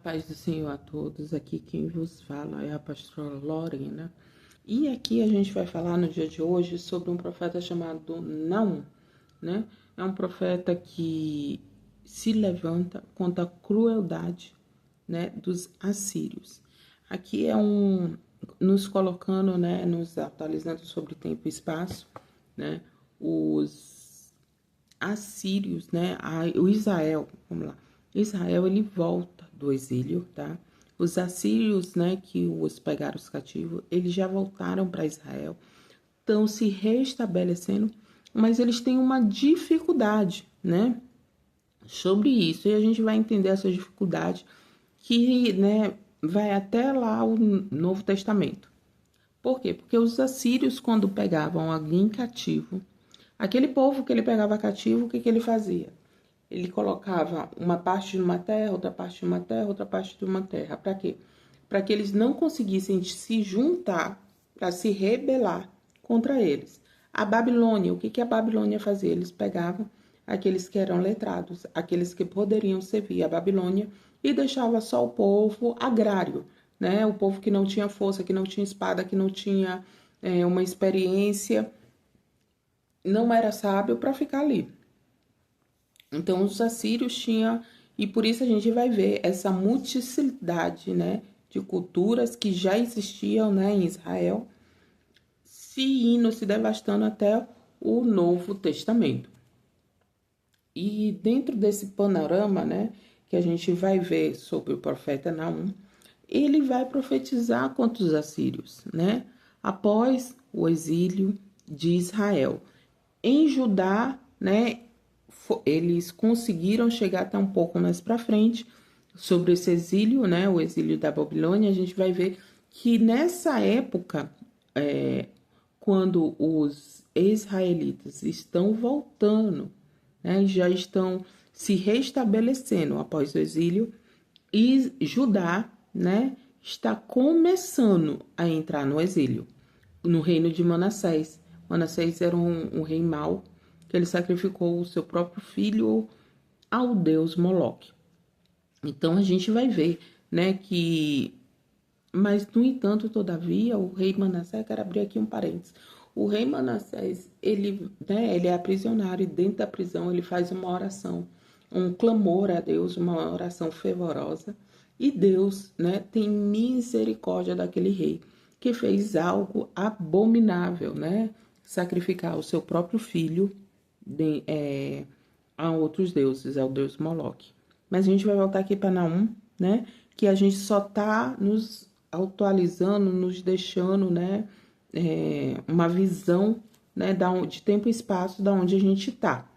Paz do Senhor a todos, aqui quem vos fala é a pastora Lorena. E aqui a gente vai falar no dia de hoje sobre um profeta chamado Naum, né? É um profeta que se levanta contra a crueldade, né, dos assírios. Aqui é nos colocando, né, nos atualizando sobre tempo e espaço, né? Os assírios, né, o Israel, vamos lá. Israel, ele volta do exílio, tá? Os assírios, né, que os pegaram os cativos, eles já voltaram para Israel, estão se restabelecendo, mas eles têm uma dificuldade, né, sobre isso. E a gente vai entender essa dificuldade que, né, vai até lá o Novo Testamento. Por quê? Porque os assírios, quando pegavam alguém cativo, aquele povo que ele pegava cativo, o que ele fazia? Ele colocava uma parte de uma terra, outra parte de uma terra, outra parte de uma terra. Para quê? Para que eles não conseguissem se juntar para se rebelar contra eles. A Babilônia, o que a Babilônia fazia? Eles pegavam aqueles que eram letrados, aqueles que poderiam servir a Babilônia e deixava só o povo agrário, né? O povo que não tinha força, que não tinha espada, que não tinha uma experiência, não era sábio para ficar ali. Então, os assírios tinham, e por isso a gente vai ver essa multiplicidade, né, de culturas que já existiam, né, em Israel, se indo, se devastando até o Novo Testamento. E dentro desse panorama, né, que a gente vai ver sobre o profeta Naum, ele vai profetizar contra os assírios, né, após o exílio de Israel. Em Judá, né, eles conseguiram chegar até um pouco mais para frente sobre esse exílio, né, o exílio da Babilônia. A gente vai ver que nessa época, quando os israelitas estão voltando, né, já estão se restabelecendo após o exílio, e Judá, né, está começando a entrar no exílio, no reino de Manassés. Manassés era um rei mau, que ele sacrificou o seu próprio filho ao deus Moloque. Então a gente vai ver, né, que... Mas, no entanto, todavia, o rei Manassés, quero abrir aqui um parênteses, o rei Manassés, ele é aprisionado, e dentro da prisão ele faz uma oração, um clamor a Deus, uma oração fervorosa, e Deus, né, tem misericórdia daquele rei, que fez algo abominável, né, sacrificar o seu próprio filho a outros deuses, ao deus Moloque. Mas a gente vai voltar aqui para Naum, né, que a gente só tá nos atualizando, nos deixando, né, uma visão, né, de tempo e espaço da onde a gente tá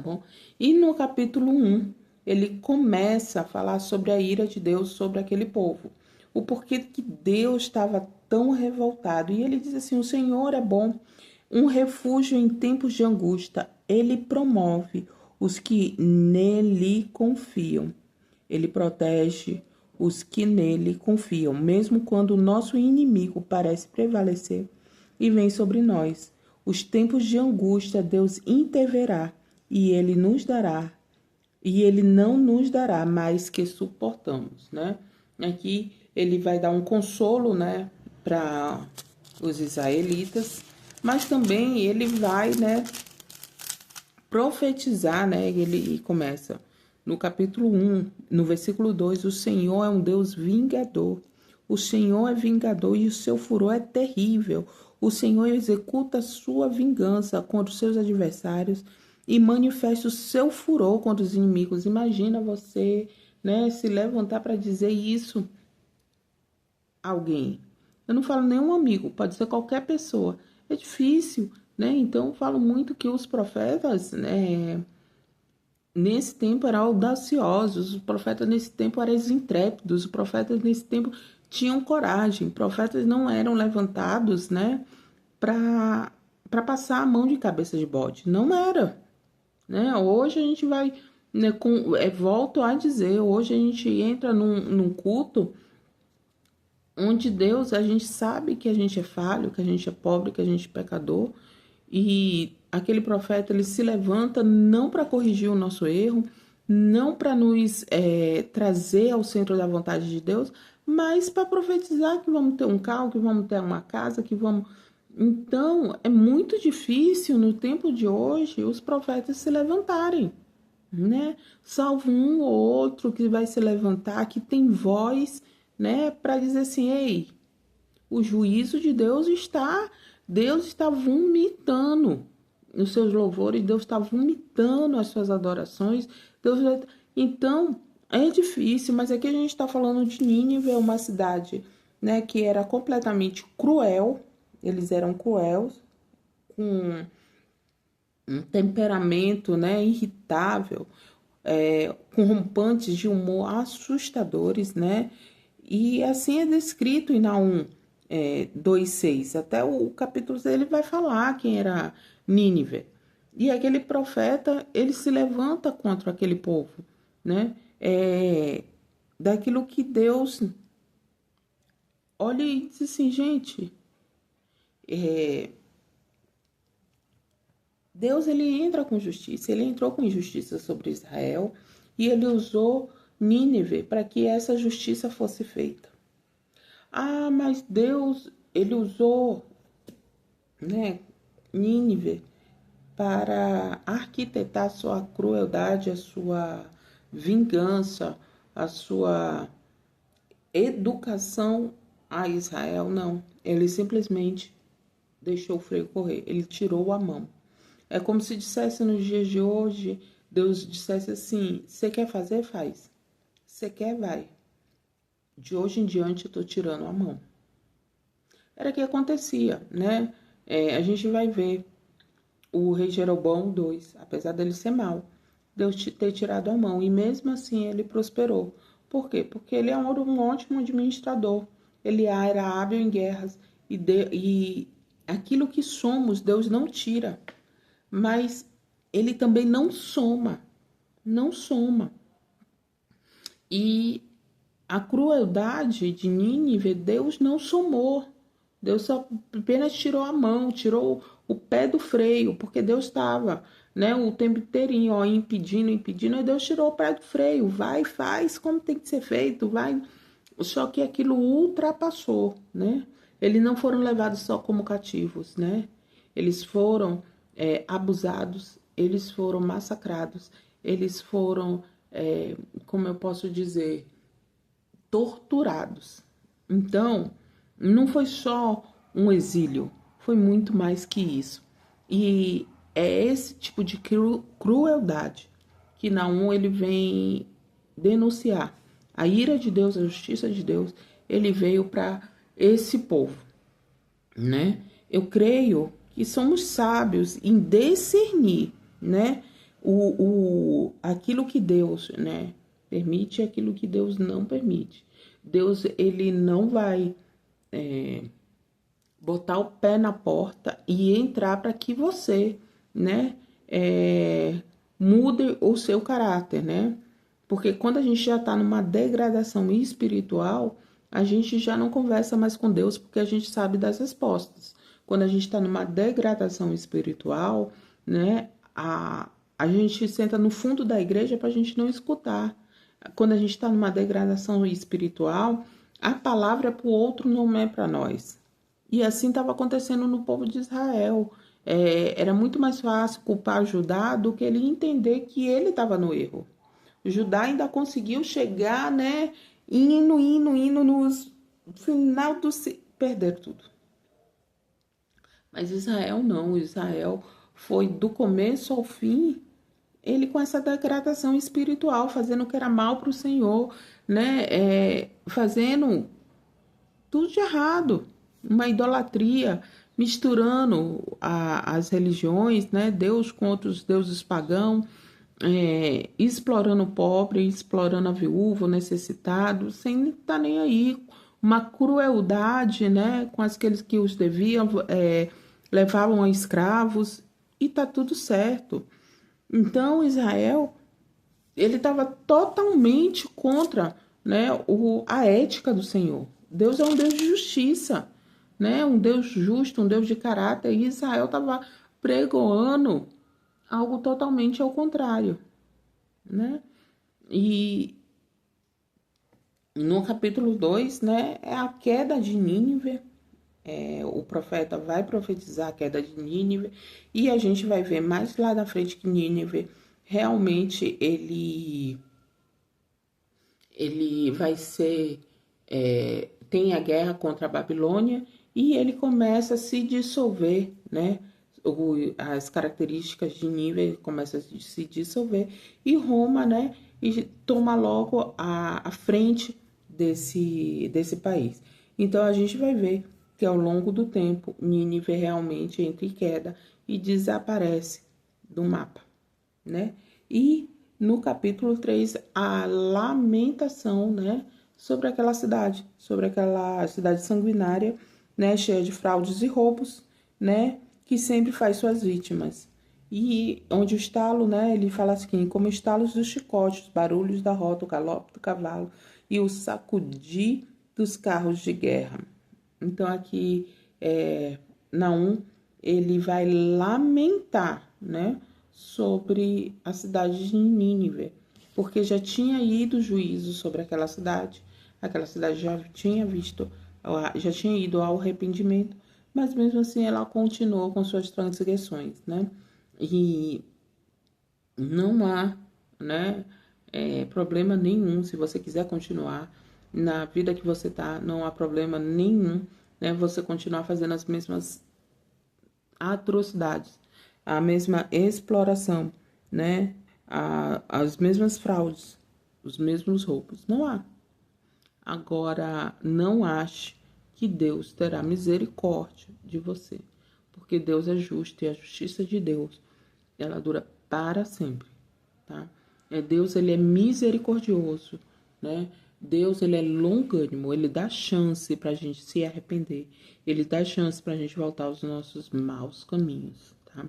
bom? E no capítulo 1, ele começa a falar sobre a ira de Deus sobre aquele povo, o porquê que Deus estava tão revoltado. E ele diz assim: o Senhor é bom, um refúgio em tempos de angústia. Ele promove os que nele confiam. Ele protege os que nele confiam, mesmo quando o nosso inimigo parece prevalecer e vem sobre nós. Os tempos de angústia, Deus intervirá e ele nos dará, e ele não nos dará mais que suportamos, né? Aqui ele vai dar um consolo, né, para os israelitas, mas também ele vai, né, profetizar, né? Ele começa no capítulo 1, no versículo 2, o Senhor é um Deus vingador. O Senhor é vingador e o seu furor é terrível. O Senhor executa a sua vingança contra os seus adversários e manifesta o seu furor contra os inimigos. Imagina você, né, se levantar para dizer isso a alguém. Eu não falo nenhum amigo, pode ser qualquer pessoa. É difícil, né? Então eu falo muito que os profetas, né, nesse tempo eram audaciosos, os profetas nesse tempo eram intrépidos, os profetas nesse tempo tinham coragem, profetas não eram levantados, né, para passar a mão de cabeça de bode, não era, né? Hoje a gente vai, né, volto a dizer, hoje a gente entra num culto onde Deus, a gente sabe que a gente é falho, que a gente é pobre, que a gente é pecador, e aquele profeta, ele se levanta não para corrigir o nosso erro, não para nos trazer ao centro da vontade de Deus, mas para profetizar que vamos ter um carro, que vamos ter uma casa, que vamos. Então, é muito difícil no tempo de hoje os profetas se levantarem, né? Salvo um ou outro que vai se levantar, que tem voz, né, para dizer assim: ei, o juízo de Deus está vomitando os seus louvores, Deus está vomitando as suas adorações. Então, é difícil, mas aqui a gente está falando de Nínive, uma cidade, né, que era completamente cruel, eles eram cruéis, com um temperamento, né, irritável, com rompantes de humor assustadores, né? E assim é descrito em Naum 2,6. Até o capítulo 6 ele vai falar quem era Nínive. E aquele profeta, ele se levanta contra aquele povo, né? Daquilo que Deus olha e diz assim, gente, Deus ele entra com justiça, ele entrou com injustiça sobre Israel e ele usou Nínive para que essa justiça fosse feita. Ah, mas Deus, ele usou, né, Nínive para arquitetar a sua crueldade, a sua vingança, a sua educação a Israel. Não, ele simplesmente deixou o freio correr, ele tirou a mão. É como se dissesse nos dias de hoje, Deus dissesse assim, você quer fazer? Faz. Você quer? Vai. De hoje em diante eu tô tirando a mão. Era o que acontecia, né? A gente vai ver o rei Jeroboão II, apesar dele ser mau, Deus ter tirado a mão, e mesmo assim ele prosperou. Por quê? Porque ele é um ótimo administrador, ele era hábil em guerras, e aquilo que somos, Deus não tira, mas ele também não soma, não soma. E a crueldade de Nínive, Deus não somou. Deus só apenas tirou a mão, tirou o pé do freio, porque Deus estava, né, o tempo inteirinho, ó, impedindo, e Deus tirou o pé do freio. Vai, faz como tem que ser feito, vai. Só que aquilo ultrapassou, né? Eles não foram levados só como cativos, né? Eles foram abusados, eles foram massacrados, eles foram, como eu posso dizer, torturados. Então, não foi só um exílio, foi muito mais que isso. E é esse tipo de crueldade que Naum ele vem denunciar. A ira de Deus, a justiça de Deus, ele veio para esse povo, né? Eu creio que somos sábios em discernir, né? Aquilo que Deus, né, permite e aquilo que Deus não permite. Deus, ele não vai botar o pé na porta e entrar para que você, né, mude o seu caráter, né? Porque quando a gente já está numa degradação espiritual, a gente já não conversa mais com Deus porque a gente sabe das respostas. Quando a gente está numa degradação espiritual, né, a gente senta no fundo da igreja para a gente não escutar. Quando a gente está numa degradação espiritual, a palavra é para o outro, não é para nós. E assim estava acontecendo no povo de Israel. Era muito mais fácil culpar Judá do que ele entender que ele estava no erro. Judá ainda conseguiu chegar, né, indo, no final do... perder tudo. Mas Israel não, Israel foi do começo ao fim, ele com essa degradação espiritual, fazendo o que era mal para o Senhor, né, fazendo tudo de errado, uma idolatria, misturando as religiões, né, Deus com outros deuses pagãos, explorando o pobre, explorando a viúva, o necessitado, sem estar nem aí, uma crueldade, né, com aqueles que os deviam, levavam a escravos, e tá tudo certo. Então Israel, ele estava totalmente contra, né, a ética do Senhor. Deus é um Deus de justiça, né, um Deus justo, um Deus de caráter, e Israel estava pregoando algo totalmente ao contrário, né? E no capítulo 2, né, é a queda de Nínive. O profeta vai profetizar a queda de Nínive, e a gente vai ver mais lá na frente que Nínive realmente ele vai ser, tem a guerra contra a Babilônia, e ele começa a se dissolver, né? As características de Nínive começam a se dissolver, e Roma, né, e toma logo a frente desse país. Então a gente vai ver que ao longo do tempo Nínive realmente entra em queda e desaparece do mapa, né? E no capítulo 3, a lamentação, né, sobre aquela cidade sanguinária, né, cheia de fraudes e roubos, né, que sempre faz suas vítimas. E onde o estalo, né, ele fala assim, como estalos dos chicotes, barulhos da rota, o galope do cavalo e o sacudir dos carros de guerra. Então aqui, Naum, ele vai lamentar, né, sobre a cidade de Nínive, porque já tinha ido juízo sobre aquela cidade já tinha visto, já tinha ido ao arrependimento, mas mesmo assim ela continuou com suas transgressões, né? E não há, né, problema nenhum se você quiser continuar na vida que você tá, não há problema nenhum, né, você continuar fazendo as mesmas atrocidades, a mesma exploração, né, as mesmas fraudes, os mesmos roubos. Não há. Agora, não ache que Deus terá misericórdia de você, porque Deus é justo e a justiça de Deus, ela dura para sempre, tá? Deus, ele é misericordioso, né? Deus, ele é longânimo, ele dá chance para a gente se arrepender, ele dá chance para a gente voltar aos nossos maus caminhos, tá?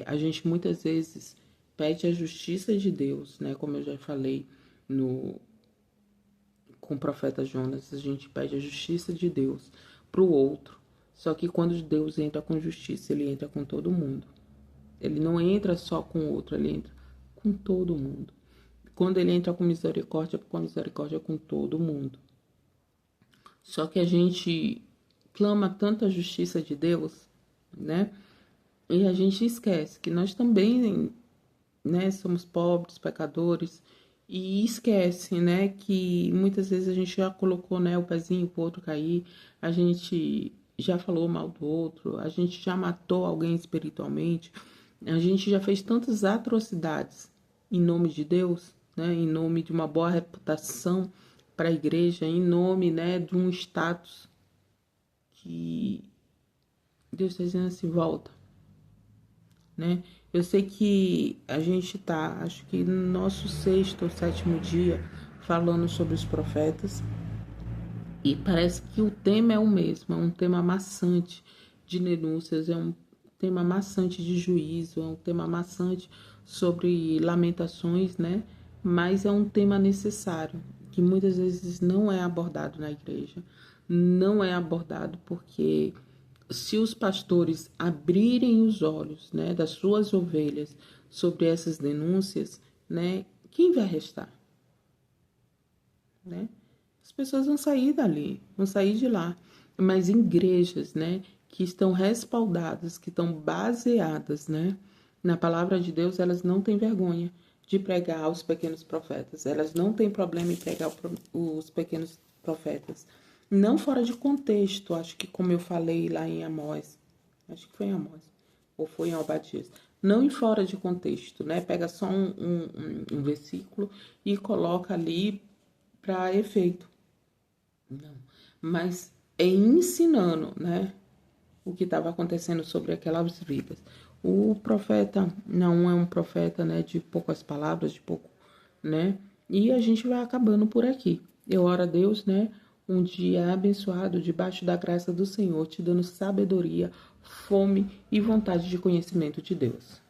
A gente muitas vezes pede a justiça de Deus, né? Como eu já falei com o profeta Jonas, a gente pede a justiça de Deus para o outro. Só que quando Deus entra com justiça, ele entra com todo mundo. Ele não entra só com o outro, ele entra com todo mundo. Quando ele entra com a misericórdia com todo mundo. Só que a gente clama tanto a justiça de Deus, né? E a gente esquece que nós também, né, somos pobres, pecadores, e esquece, né, que muitas vezes a gente já colocou, né, o pezinho pro outro cair, a gente já falou mal do outro, a gente já matou alguém espiritualmente, a gente já fez tantas atrocidades em nome de Deus, né, em nome de uma boa reputação para a igreja, em nome, né, de um status que Deus está dizendo assim, volta, né? Eu sei que a gente tá, acho que no nosso 6º ou 7º dia, falando sobre os profetas, e parece que o tema é o mesmo, é um tema maçante de denúncias, é um tema maçante de juízo, é um tema maçante sobre lamentações, né? Mas é um tema necessário, que muitas vezes não é abordado na igreja, não é abordado porque se os pastores abrirem os olhos, né, das suas ovelhas sobre essas denúncias, né, quem vai restar, né? As pessoas vão sair dali, vão sair de lá, mas igrejas, né, que estão respaldadas, que estão baseadas, né, na palavra de Deus, elas não têm vergonha de pregar os pequenos profetas, elas não têm problema em pregar os pequenos profetas. Não fora de contexto, acho que como eu falei lá em Amós, acho que foi em Amós, ou foi em Obadias, não em fora de contexto, né? Pega só um versículo e coloca ali para efeito. Não, mas é ensinando, né? O que estava acontecendo sobre aquelas vidas. O profeta não é um profeta, né, de poucas palavras, de pouco, né? E a gente vai acabando por aqui. Eu oro a Deus, né, um dia abençoado debaixo da graça do Senhor, te dando sabedoria, fome e vontade de conhecimento de Deus.